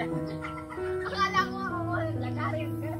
Akala ko ako lagarin ka.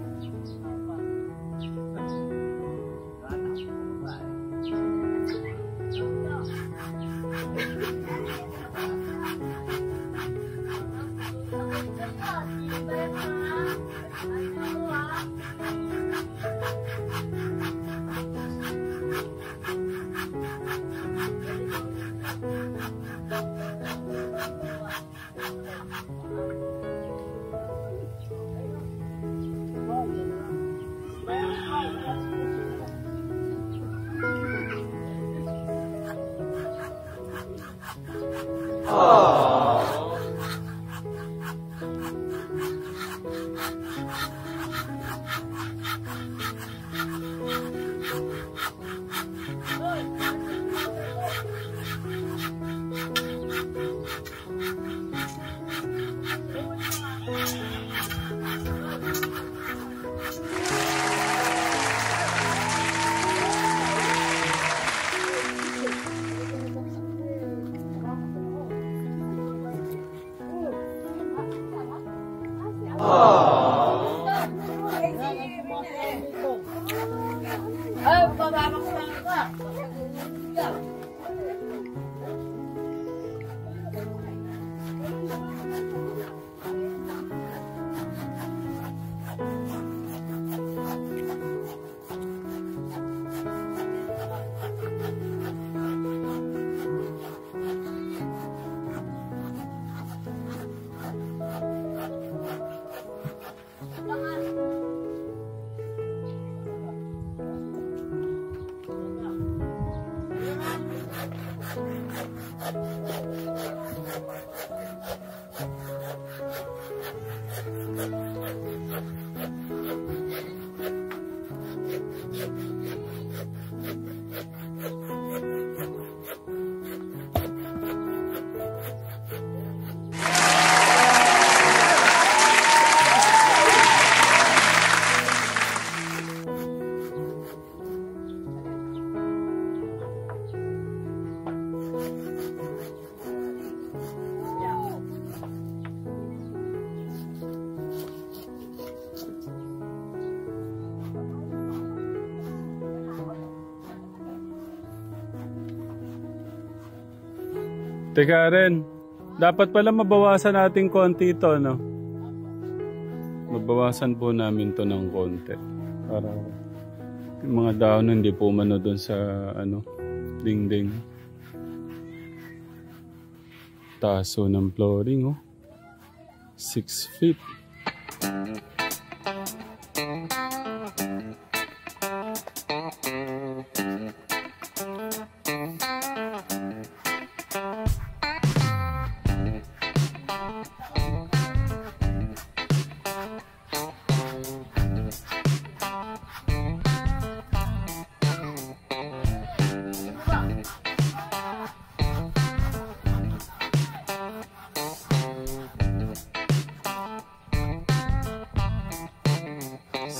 Teka rin, dapat pala mabawasan natin konti ito, no? Mabawasan po namin to ng konti. Para yung mga daon hindi po mano doon sa, dingding. Taso ng flooring, 6 feet.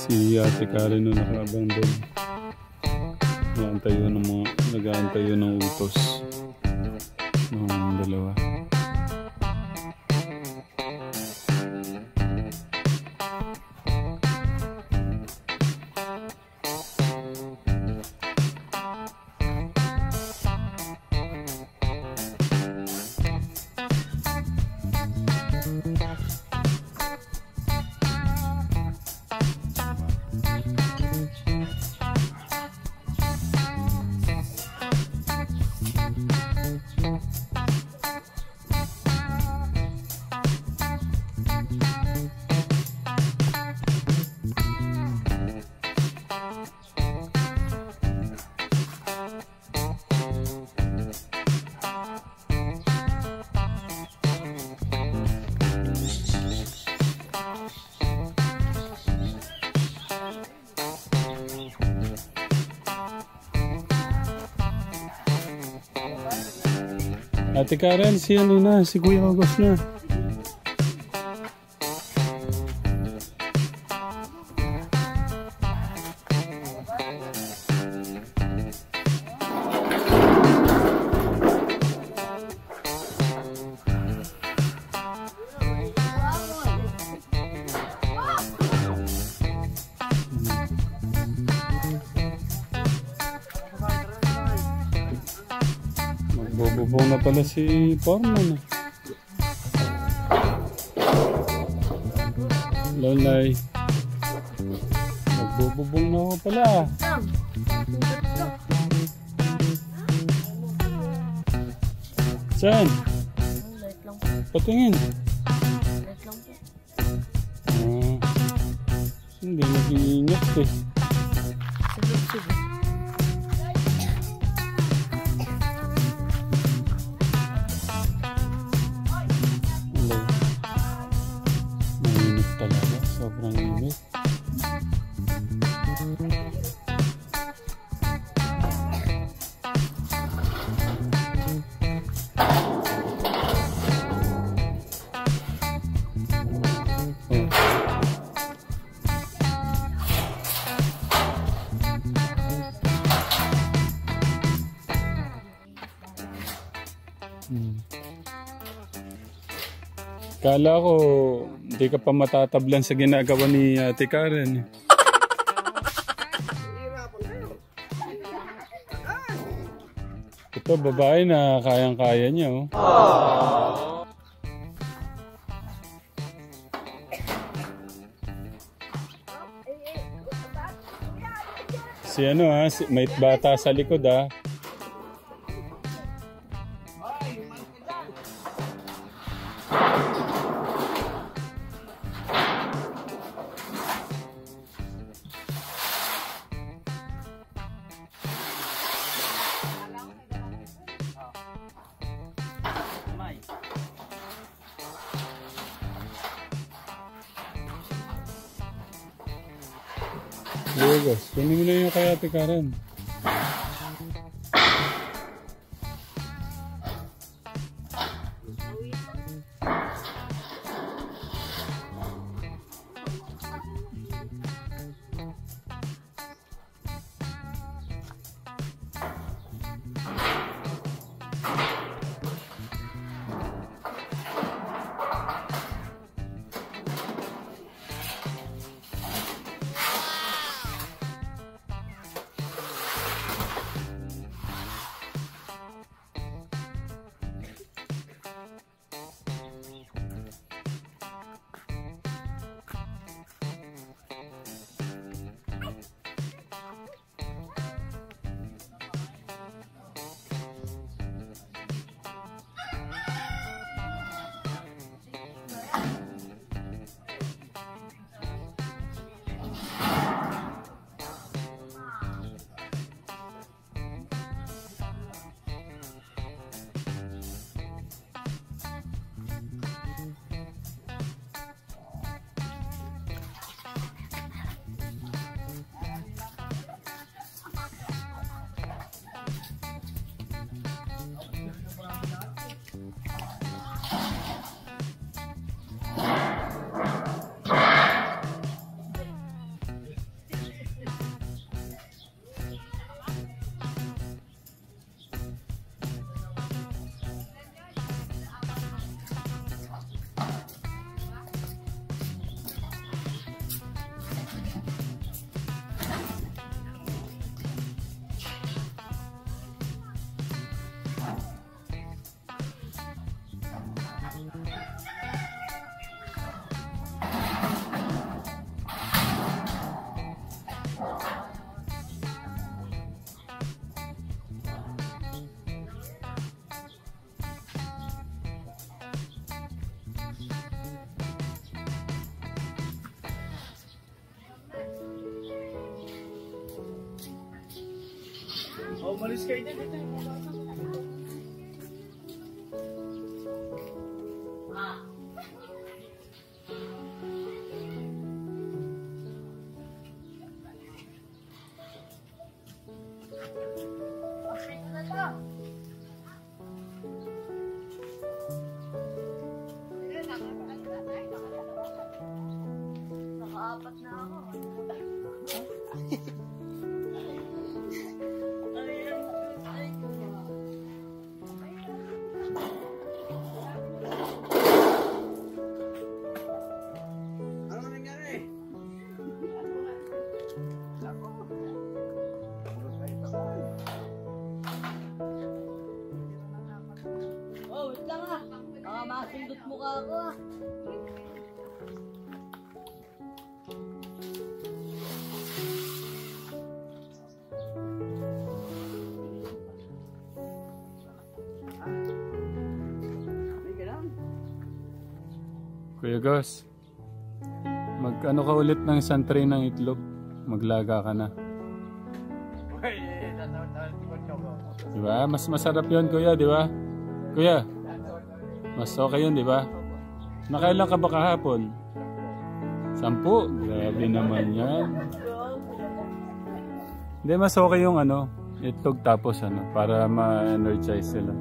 Si Ate Karen nung nakaabang doon. Nag-aantay yun ng utos ng dalawa. Ate Karen, si Kuya August na. Nagbubong na pala si Foreman. Lolay. Nagbubong na ako pala. Saan? Light lang po. Patingin. Light lang po. Hindi nag-iingat eh. Sige. Hello. Mainit talaga. Sobrang init. Kala ko, hindi ka pa matatablan sa ginagawa ni Ate Karen. Ito, babae na kayang-kaya niya, oh. Si ano ha, may bata sa likod ha. Lugos, kunin mo na yung kay Ate Karen. Umalis kayo din. Nakaapat na ako. Mukha ko ah. Kuya Gus, mag-ano ka ulit ng isang tray ng itlog? Maglaga ka na. Diba? Mas masarap yun, kuya, di ba? Kuya, mas okay yun, di ba? Nakailan ka ba kahapon? 10? Grabe naman yan. Hindi, mas okay yung ano, itlog tapos ano, para ma-energize sila.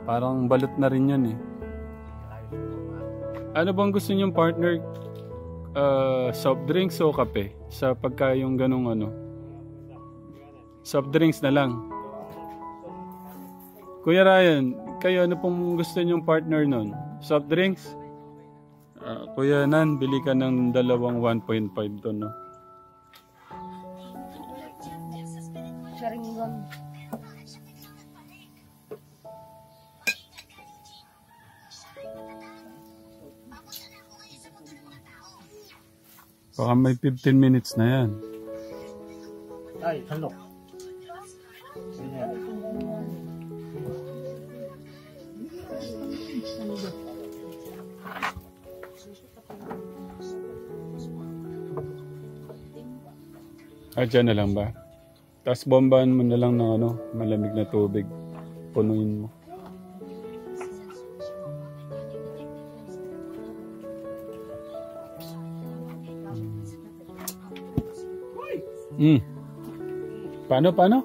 Parang balot na rin yun eh. Ano bang gusto niyong partner? Soft drinks o kape? Sa pagka yung ganong ano? Soft drinks na lang. Kuya Ryan, kayo ano pong gusto niyong partner nun? Soft drinks? Kuya Nan, bili ka ng dalawang 1.5 to, no? Sharingan. Baka may 15 minutes na yan. Ay, halok. Dyan na lang ba? Tapos bombahan mo na lang ng ano, malamig na tubig. Punuin mo. Paano?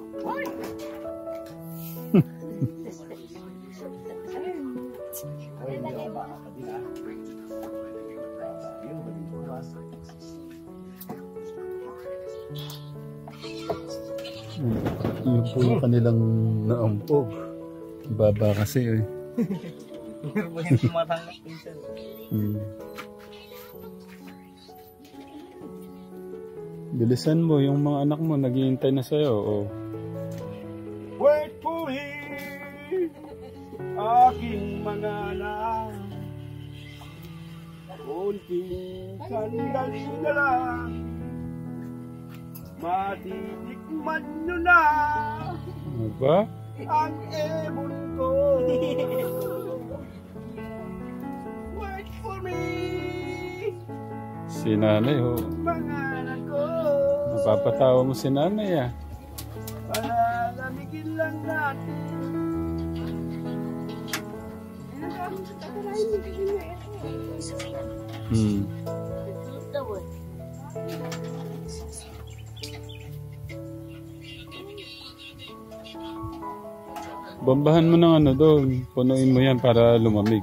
Yung po kanilang naumpog. Baba kasi eh. Bilisan mo, yung mga anak mo naghihintay na sa'yo. Oh. Wait for him, aking mga anak. Kunting sandali na lang, matitikman nyo na Ano ba? ang ebon ko. Wait for me, Si nanay, oh. mga anak ko. Napapatawa mo si nanay, ah. Palalamigin lang natin. Tulog daw eh. Bombahan mo ng ano doon. Punuin mo yan para lumamig.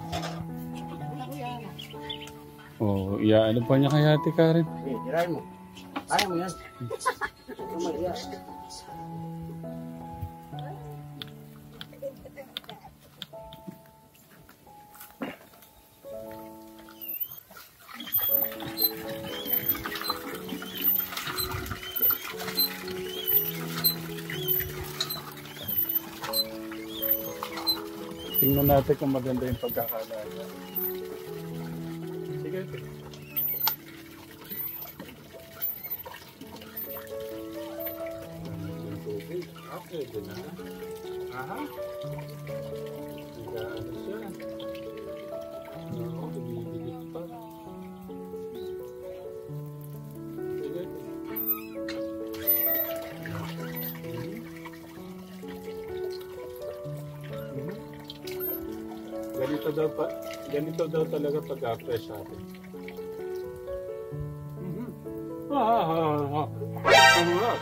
Oh, ano pa niya kay Ate Karen? Tirahin mo. Kaya mo yan. Iya. Tingnan natin kung maganda yung pagkakalaga. Sige. Okay, din na. Aha. Ano siya? Oo, bumibigit pa. Sige. Ganito daw talaga pag-fresh natin. Ang harap.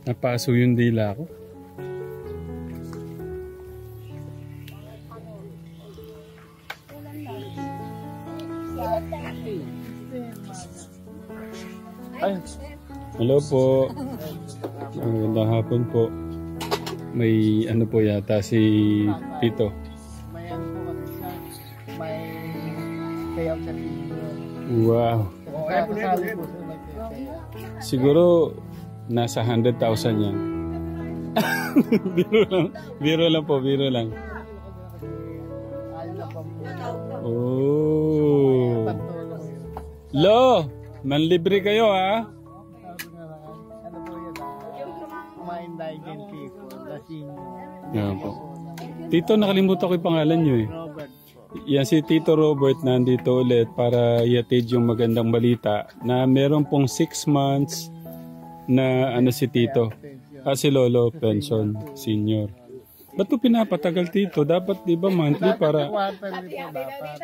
Napaso yung dila ko. Ay, hello po. Magandang hapon po. May ano po yata si Tito. may payout sa senior. Wow. Kasali po sa nag-payout. Siguro nasa 100,000 yan. Biro lang po, biro lang. Ayun na pa po. Oh. Pantulong yun. Lo, manlibre kayo ha? Sabi nga lang, ano po yun, mga-indigent people, the senior. Yan po. Tito, nakalimutan ko yung pangalan nyo eh. Robert po. Yan si Tito Robert nandito ulit para iatid yung magandang balita na meron pong 6 months na ano si Tito. Si Lolo, pension, senior. Ba't po pinapatagal Tito? Dapat di ba monthly para... Quarterly po dapat.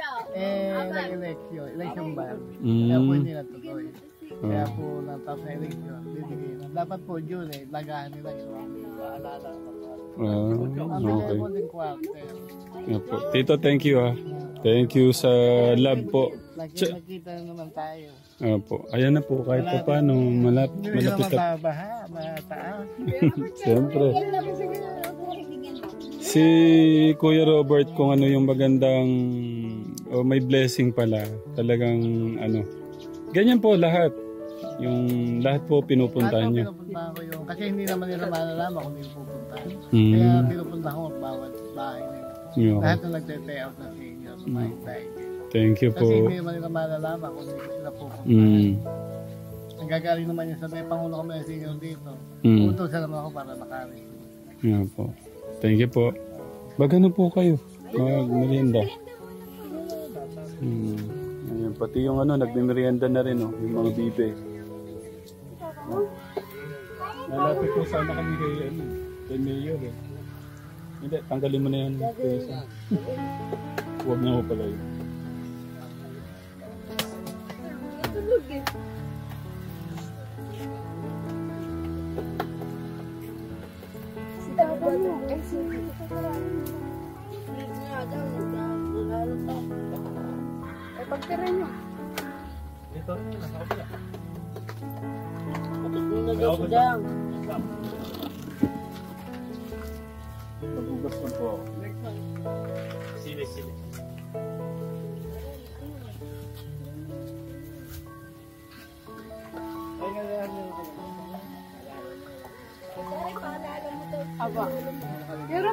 Election ban. Kaya po hindi natuloy. Kaya po natapos na election, bibigay na. Dapat po June lagahan nila yung maalala. Okay. Po din quarter. Yan po. Tito, thank you ha. Thank you sa love po. Nakita na naman tayo. Opo. Ayan na po kahit pa paano Hindi malapit na na. mababaha, mataas. Siyempre. Si Kuya Robert kung ano yung magandang may blessing pala. Talagang ano. Ganyan po lahat. Yung lahat po pinupuntahan niyo. Pinupuntahan ko yung, kasi hindi naman nila malalaman kung hindi pupuntahan. Kaya pinupuntahan ko ang bawat bahay nila. Yeah. Lahat na nagte-pay out na senior sa mga tayo. Thank you po. Kasi hindi naman nila malalaman kung hindi sila pupuntahan. Ang gagaling naman yun sa may pangulo kami ng senior dito. Utusan naman ako para makarin. Yeah po. Thank you po. Bagano po kayo? Mag-merienda. Ayan, pati yung ano, nagme-merienda na rin, oh, yung mga bibe. Nalapit po sana kami kay Mayor eh. Hindi, tanggalin mo na yan. Huwag na mo pala yun. Pagtira nyo. Dito, nasa kapila. Magugas na po. Sili. Ay, Aba. Pero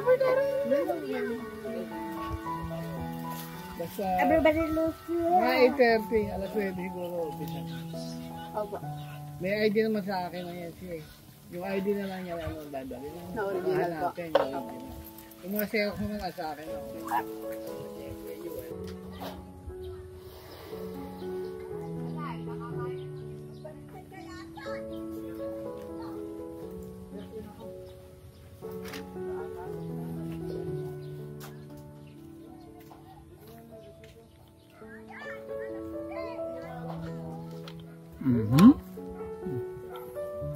basta, everybody loves you. mga 8:30, alas 20 siguro. Aba. May ID naman sa akin na yan siya eh. Yung ID na lang yan, ano, dadali lang. Na original ba? Natin, yung original. Yung mga sales mo nga sa akin.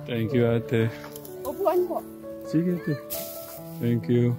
Thank you, ate. Upuan po. Sige, ate. Thank you.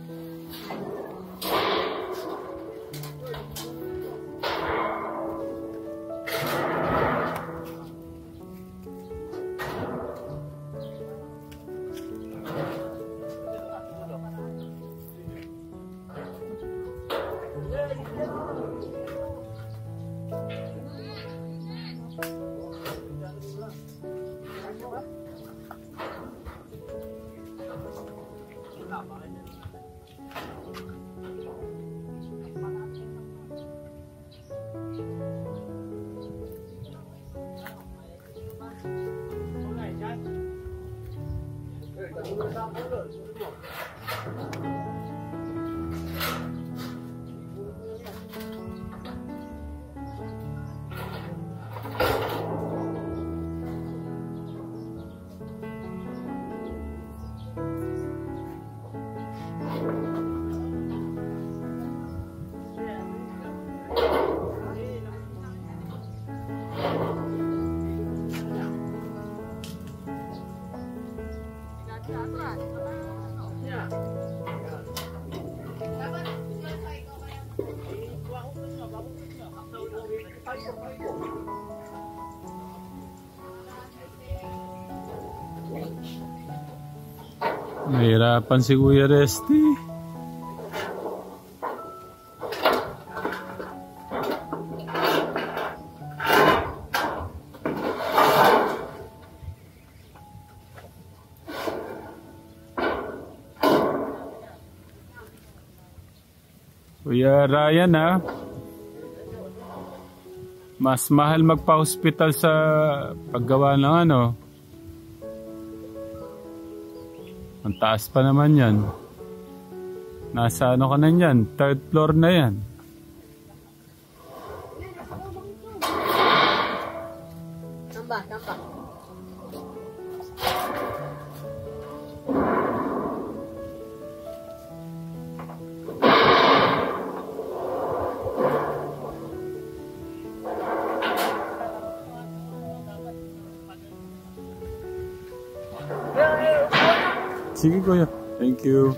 Nahirapan si Kuya Resty. Kuya Ryan ha. Mas mahal magpa-hospital sa paggawa ng ano. Ang taas pa naman yan. Nasa ano ka na yan? 3rd floor na yan. Tamba, tamba. Sige kuya. Thank you.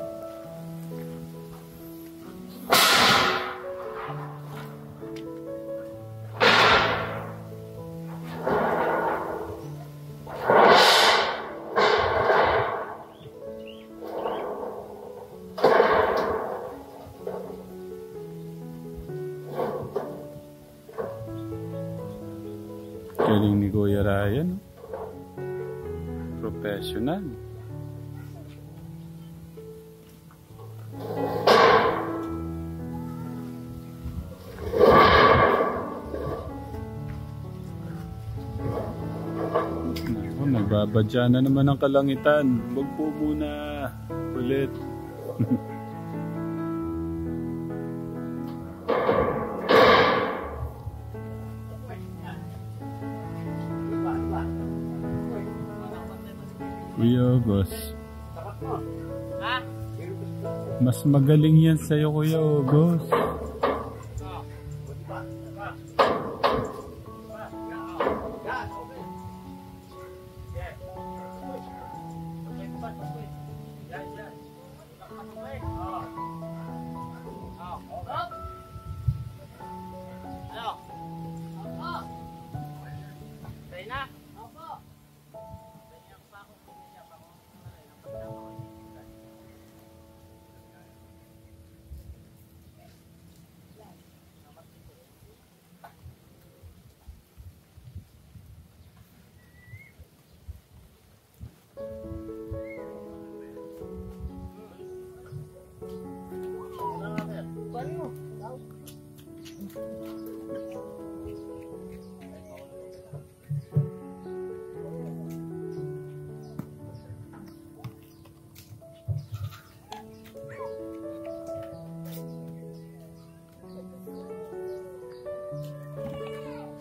Galing ni Kuya Ryan. Professional. Naku, nagbabadya na naman ang kalangitan. Huwag po muna ulit. Kuya August. Mas magaling yan sa'yo, Kuya August.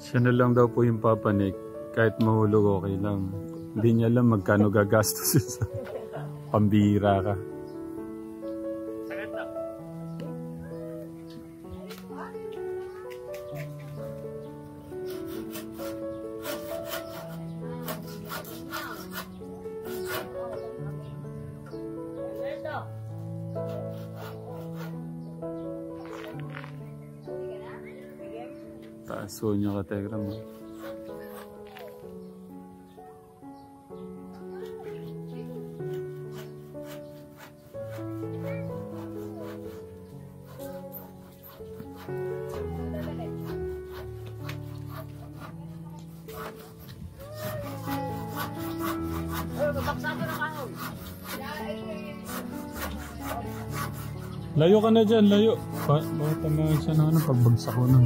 Siya na lang daw po yung papanik. Kahit mahulog, okay lang. Hindi niya alam magkano gagastos sa pambihira ka. Taso niya ka, Tegram. Layo ka na dyan, layo. Bakit tamahan siya na ano, pagbagsak ko na.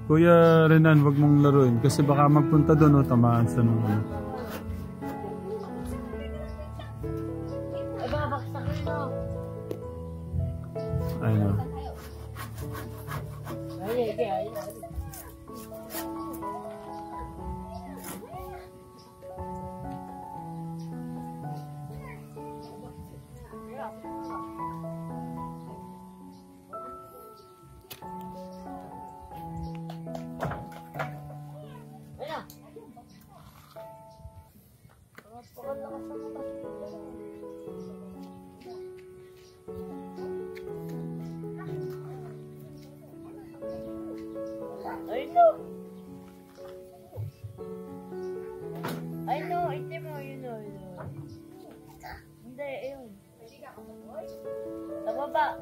Kuya Renan, wag mong laruin kasi baka magpunta doon o tamaan sa nung ano. Ayun. I know, itim mo, you know. Hindi, ayun. Sa baba.